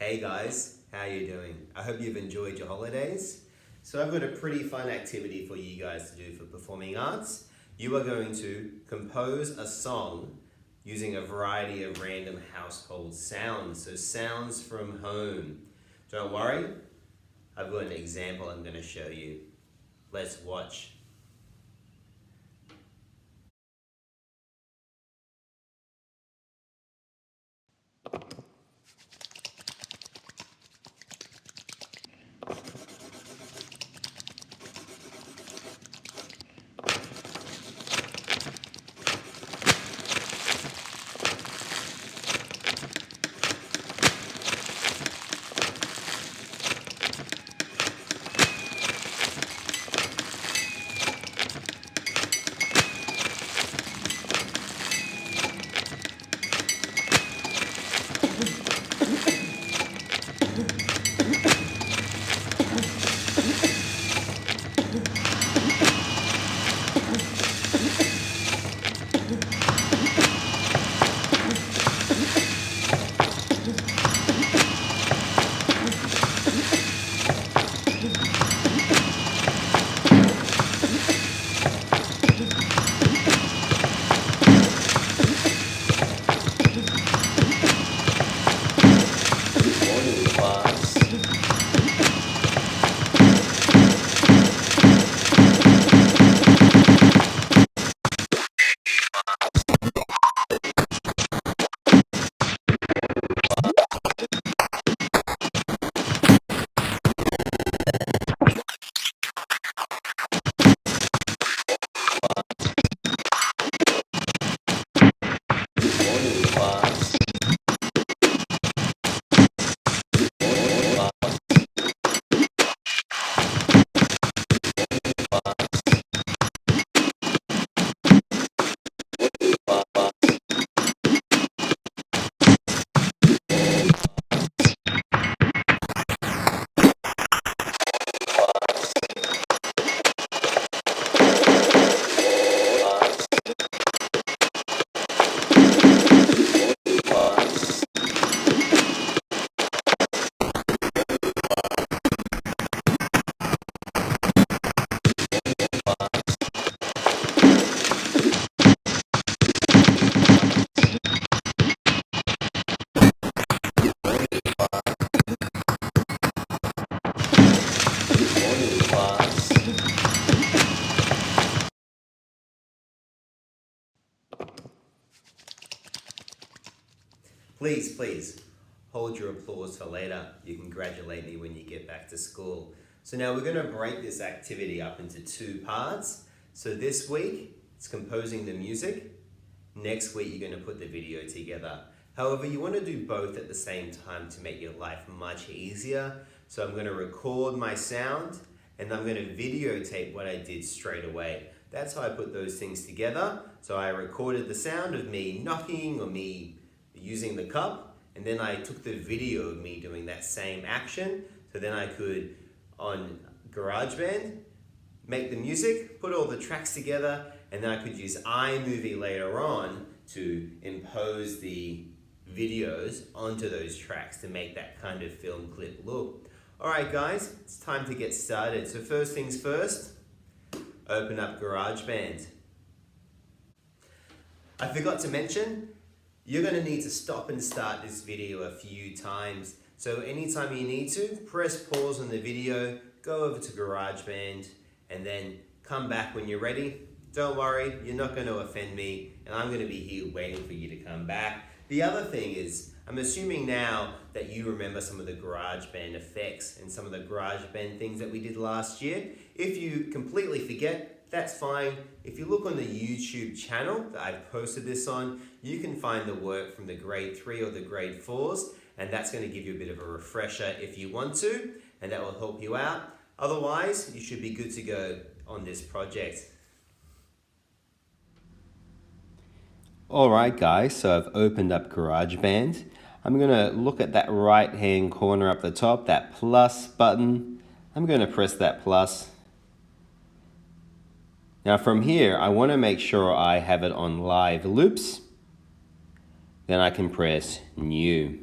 Hey guys, how you doing? I hope you've enjoyed your holidays. So I've got a pretty fun activity for you guys to do for performing arts. You are going to compose a song using a variety of random household sounds. So sounds from home. Don't worry, I've got an example I'm going to show you. Let's watch. Please, hold your applause for later. You can congratulate me when you get back to school. So now we're going to break this activity up into two parts. So this week, it's composing the music. Next week, you're going to put the video together. However, you want to do both at the same time to make your life much easier. So I'm going to record my sound and I'm going to videotape what I did straight away. That's how I put those things together. So I recorded the sound of me knocking or me using the cup, and then I took the video of me doing that same action, so then I could, on Garageband, make the music, put all the tracks together, and then I could use iMovie later on to impose the videos onto those tracks to make that kind of film clip look. Alright guys, it's time to get started. So first things first, open up Garageband. I forgot to mention, you're going to need to stop and start this video a few times. So anytime you need to, press pause on the video, go over to GarageBand, and then come back when you're ready. Don't worry, you're not going to offend me, and I'm going to be here waiting for you to come back. The other thing is, I'm assuming now that you remember some of the GarageBand effects and some of the GarageBand things that we did last year. If you completely forget, that's fine. If you look on the YouTube channel that I've posted this on, you can find the work from the grade 3 or the grade 4s, and that's going to give you a bit of a refresher if you want to, and that will help you out. Otherwise, you should be good to go on this project. Alright guys, so I've opened up GarageBand. I'm going to look at that right hand corner up the top, that plus button. I'm going to press that plus. Now from here, I want to make sure I have it on live loops. Then I can press new.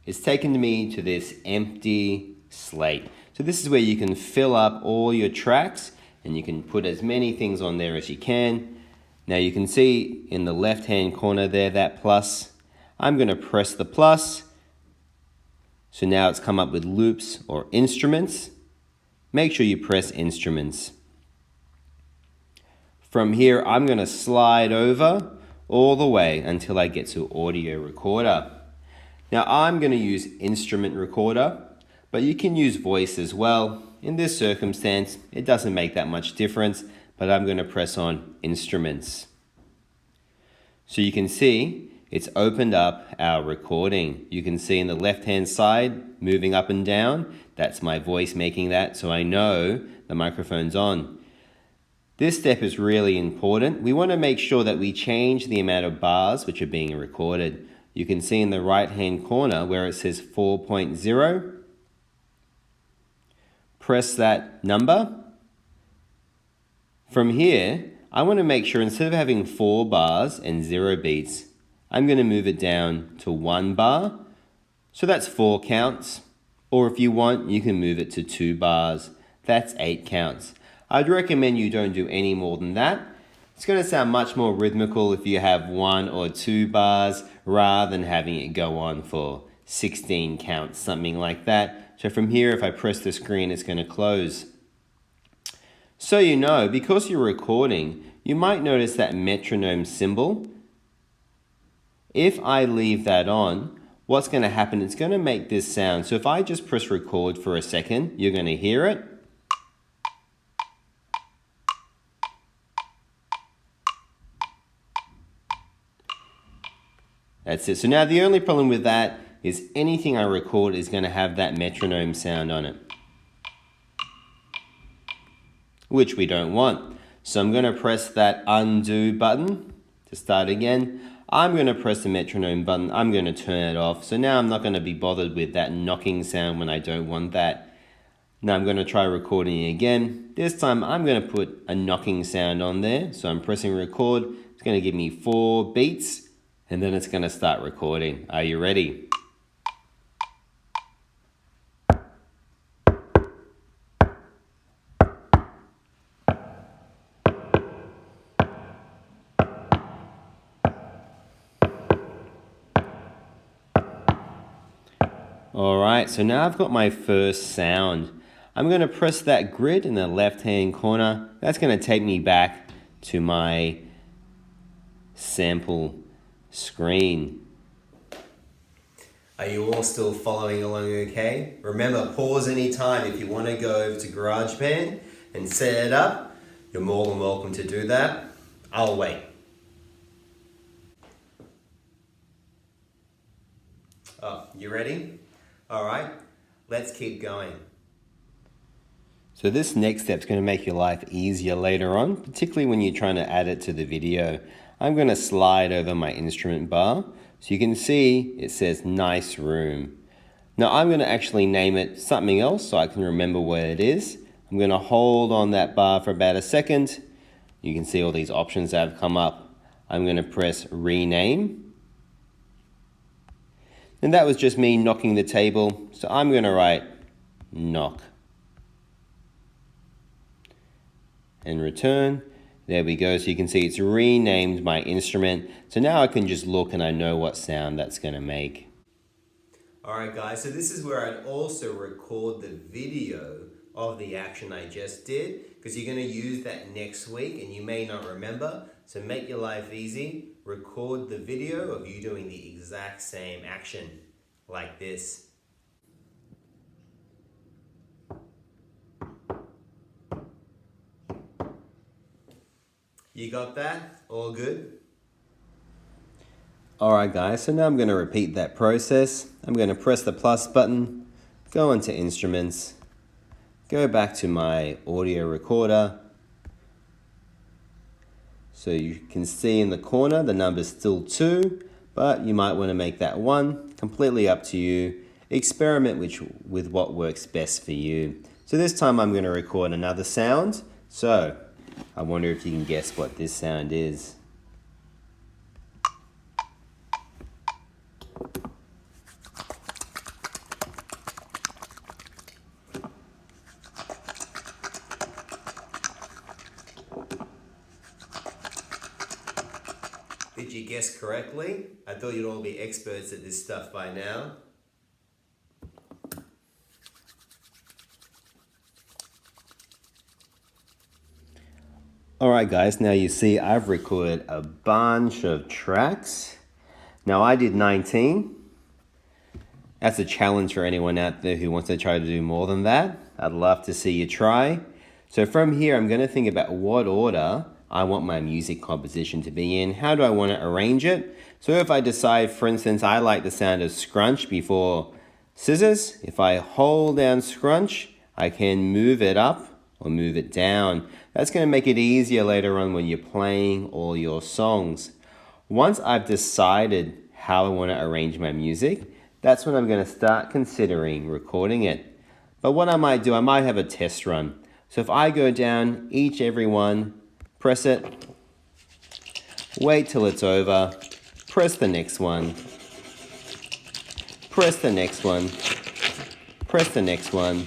it's taken me to this empty slate. So this is where you can fill up all your tracks and you can put as many things on there as you can. Now you can see in the left hand corner there, that plus. I'm going to press the plus. So now it's come up with loops or instruments. Make sure you press instruments. From here, I'm going to slide over all the way until I get to audio recorder. Now I'm going to use instrument recorder, but you can use voice as well. In this circumstance, it doesn't make that much difference, but I'm going to press on instruments. So you can see it's opened up our recording. You can see in the left-hand side, moving up and down, that's my voice making that, so I know the microphone's on. This step is really important. We want to make sure that we change the amount of bars which are being recorded. You can see in the right-hand corner where it says 4.0. Press that number. From here, I want to make sure instead of having 4 bars and 0 beats, I'm going to move it down to 1 bar. So that's 4 counts. Or if you want, you can move it to 2 bars. That's 8 counts. I'd recommend you don't do any more than that. It's going to sound much more rhythmical if you have 1 or 2 bars rather than having it go on for 16 counts, something like that. So from here, if I press the screen, it's going to close. So you know, because you're recording, you might notice that metronome symbol. If I leave that on, what's going to happen, it's going to make this sound. So if I just press record for a second, you're going to hear it. That's it. So now the only problem with that is anything I record is going to have that metronome sound on it, which we don't want. So I'm going to press that undo button to start again. I'm going to press the metronome button. I'm going to turn it off. So now I'm not going to be bothered with that knocking sound when I don't want that. Now I'm going to try recording again. This time I'm going to put a knocking sound on there. So I'm pressing record. It's going to give me 4 beats. And then it's going to start recording. Are you ready? Alright, so now I've got my first sound. I'm going to press that grid in the left-hand corner. That's going to take me back to my sample screen. Are you all still following along okay? Remember, pause anytime if you want to go over to Garageband and set it up. You're more than welcome to do that. I'll wait. Oh, you ready? Alright, let's keep going. So this next step is going to make your life easier later on, particularly when you're trying to add it to the video. I'm going to slide over my instrument bar so you can see it says nice room. Now I'm going to actually name it something else so I can remember what it is. I'm going to hold on that bar for about a second. You can see all these options that have come up. I'm going to press rename. And that was just me knocking the table. So I'm going to write knock. And return. There we go. So you can see it's renamed my instrument. So now I can just look and I know what sound that's going to make. Alright guys, so this is where I'd also record the video of the action I just did, because you're going to use that next week and you may not remember. So make your life easy. Record the video of you doing the exact same action like this. You got that? All good? Alright guys, so now I'm going to repeat that process. I'm going to press the plus button, go into instruments, go back to my audio recorder. So you can see in the corner the number's still 2, but you might want to make that 1. Completely up to you. Experiment with what works best for you. So this time I'm going to record another sound. So I wonder if you can guess what this sound is. Did you guess correctly? I thought you'd all be experts at this stuff by now. Alright guys, now you see I've recorded a bunch of tracks. Now I did 19. That's a challenge for anyone out there who wants to try to do more than that. I'd love to see you try. So from here I'm going to think about what order I want my music composition to be in. How do I want to arrange it? So if I decide, for instance, I like the sound of scrunch before scissors, if I hold down scrunch, I can move it up or move it down. That's going to make it easier later on when you're playing all your songs. Once I've decided how I want to arrange my music, that's when I'm going to start considering recording it. But what I might do, I might have a test run. So if I go down every one, press it, wait till it's over, press the next one, press the next one, press the next one.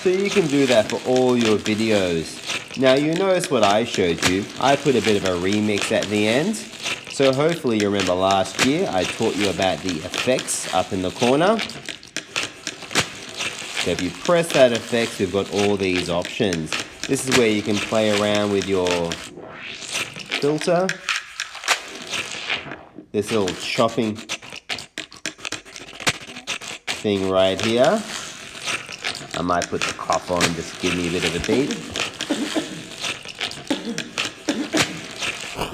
So you can do that for all your videos. Now you notice what I showed you. I put a bit of a remix at the end. So hopefully you remember last year I taught you about the effects up in the corner. So if you press that effects, we've got all these options. This is where you can play around with your filter. This little chopping thing right here. I might put the cough on just to give me a bit of a beat.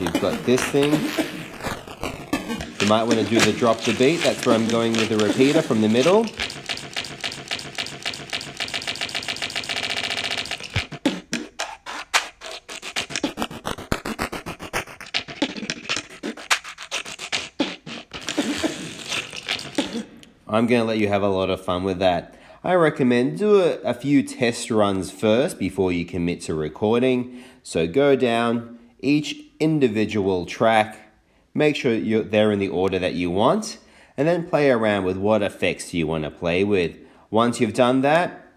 You've got this thing. You might want to do the drop the beat. That's where I'm going with the repeater from the middle. I'm going to let you have a lot of fun with that. I recommend do a few test runs first before you commit to recording. So go down each individual track, make sure they're in the order that you want, and then play around with what effects you want to play with. Once you've done that,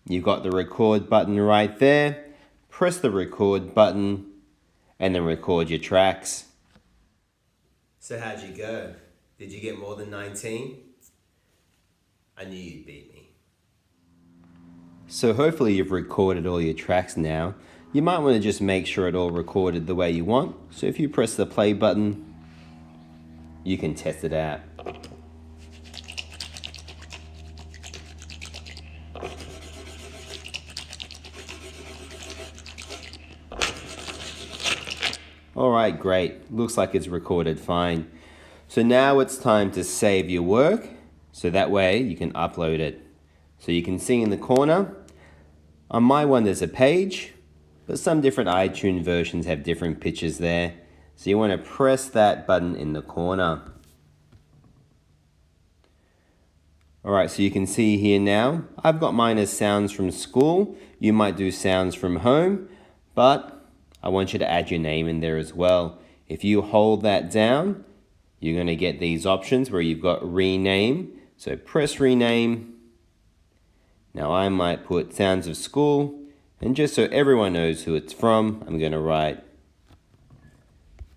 you've got the record button right there. Press the record button and then record your tracks. So how'd you go? Did you get more than 19? I knew you'd beat me. So hopefully you've recorded all your tracks now. You might want to just make sure it all recorded the way you want. So if you press the play button, you can test it out. Alright, great. Looks like it's recorded fine. So now it's time to save your work, so that way you can upload it. So you can see in the corner, on my one there's a page, but some different iTunes versions have different pictures there. So you want to press that button in the corner. Alright, so you can see here now, I've got mine as sounds from school. You might do sounds from home, but I want you to add your name in there as well. If you hold that down, you're going to get these options where you've got rename. So press rename. Now I might put sounds of school, and just so everyone knows who it's from, I'm going to write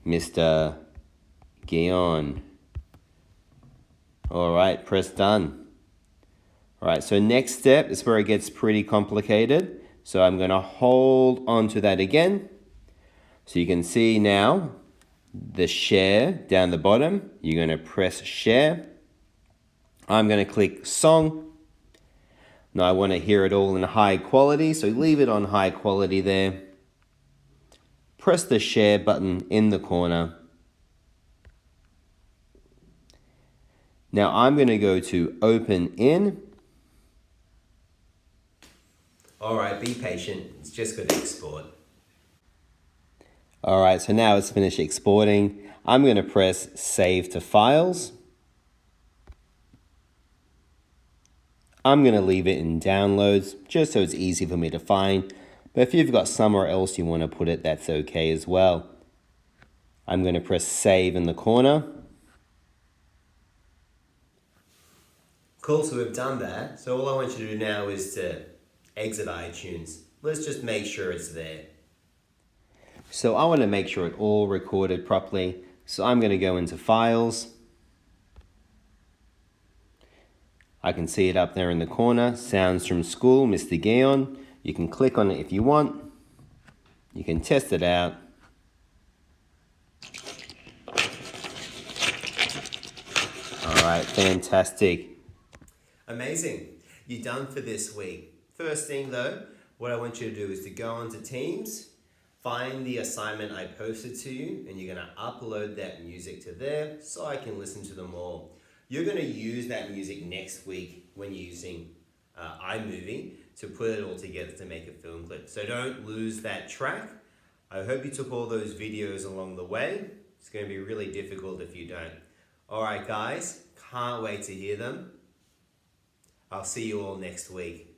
Mr. Guion. Alright, press done. Alright, so next step is where it gets pretty complicated. So I'm going to hold on to that again. So you can see now the share down the bottom. You're going to press share. I'm going to click song. Now I want to hear it all in high quality, so leave it on high quality there. Press the share button in the corner. Now I'm going to go to open in. Alright, be patient. It's just going to export. Alright, so now it's finished exporting. I'm going to press save to files. I'm going to leave it in downloads just so it's easy for me to find. But if you've got somewhere else you want to put it, that's okay as well. I'm going to press save in the corner. Cool, so we've done that. So all I want you to do now is to exit iTunes. Let's just make sure it's there. So I want to make sure it all recorded properly. So I'm going to go into Files. I can see it up there in the corner. Sounds from School, Mr. Guion. You can click on it if you want. You can test it out. Alright, fantastic. Amazing. You're done for this week. First thing though, what I want you to do is to go onto Teams, find the assignment I posted to you, and you're going to upload that music to there so I can listen to them all. You're going to use that music next week when you're using iMovie to put it all together to make a film clip. So don't lose that track. I hope you took all those videos along the way. It's going to be really difficult if you don't. Alright guys, can't wait to hear them. I'll see you all next week.